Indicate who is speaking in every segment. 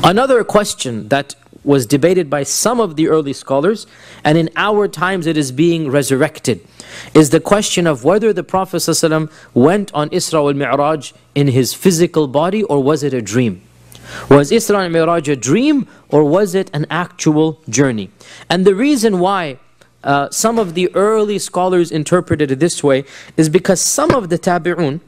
Speaker 1: Another question that was debated by some of the early scholars, and in our times it is being resurrected, is the question of whether the Prophet ﷺ went on Isra al-Miraj in his physical body, or was it a dream? Was Isra al-Miraj a dream, or was it an actual journey? And the reason why some of the early scholars interpreted it this way is because some of the tabi'un,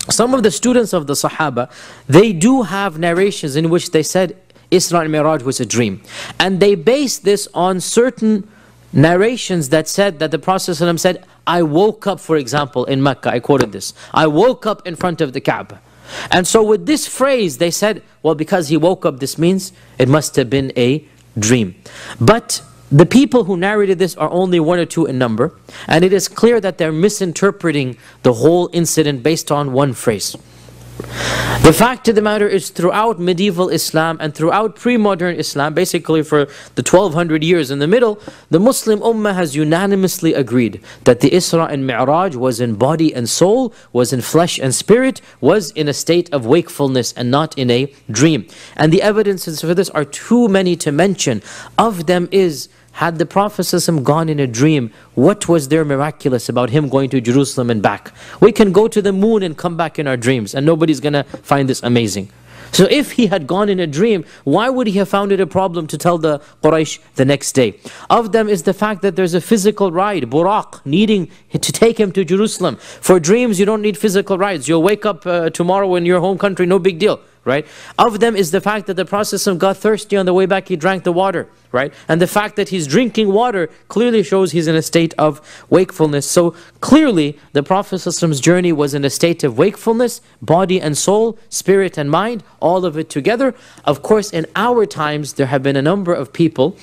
Speaker 1: some of the students of the Sahaba, they do have narrations in which they said Isra al-Miraj was a dream. And they based this on certain narrations that said that the Prophet ﷺ said, I woke up, for example, in Mecca, I quoted this, I woke up in front of the Kaaba. And so with this phrase, they said, well, because he woke up, this means it must have been a dream. But the people who narrated this are only one or two in number, and it is clear that they're misinterpreting the whole incident based on one phrase. The fact of the matter is, throughout medieval Islam and throughout pre-modern Islam, basically for the 1200 years in the middle, the Muslim Ummah has unanimously agreed that the Isra and Mi'raj was in body and soul, was in flesh and spirit, was in a state of wakefulness and not in a dream. And the evidences for this are too many to mention. Of them is, had the Prophet ﷺ gone in a dream, what was there miraculous about him going to Jerusalem and back? We can go to the moon and come back in our dreams, and nobody's going to find this amazing. So if he had gone in a dream, why would he have found it a problem to tell the Quraysh the next day? Of them is the fact that there's a physical ride, buraq, needing to take him to Jerusalem. For dreams, you don't need physical rides. You'll wake up tomorrow in your home country, no big deal. Right? Of them is the fact that the Prophet got thirsty on the way back, he drank the water, right? And the fact that he's drinking water clearly shows he's in a state of wakefulness. So clearly the Prophet's journey was in a state of wakefulness, body and soul, spirit and mind, all of it together. Of course, in our times, there have been a number of people,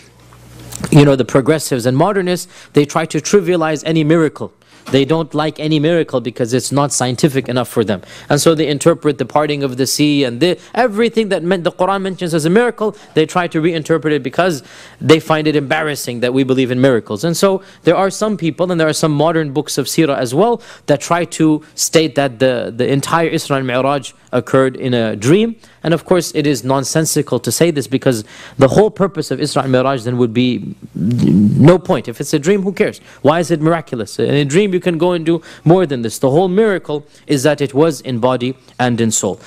Speaker 1: you know, the progressives and modernists, they try to trivialize any miracle. They don't like any miracle because it's not scientific enough for them. And so they interpret the parting of the sea and everything that the Quran mentions as a miracle, they try to reinterpret it because they find it embarrassing that we believe in miracles. And so there are some people, and there are some modern books of seerah as well, that try to state that the entire Isra and Mi'raj occurred in a dream. And of course it is nonsensical to say this, because the whole purpose of Isra and Miraj then would be no point. If it's a dream, who cares? Why is it miraculous? In a dream you can go and do more than this. The whole miracle is that it was in body and in soul.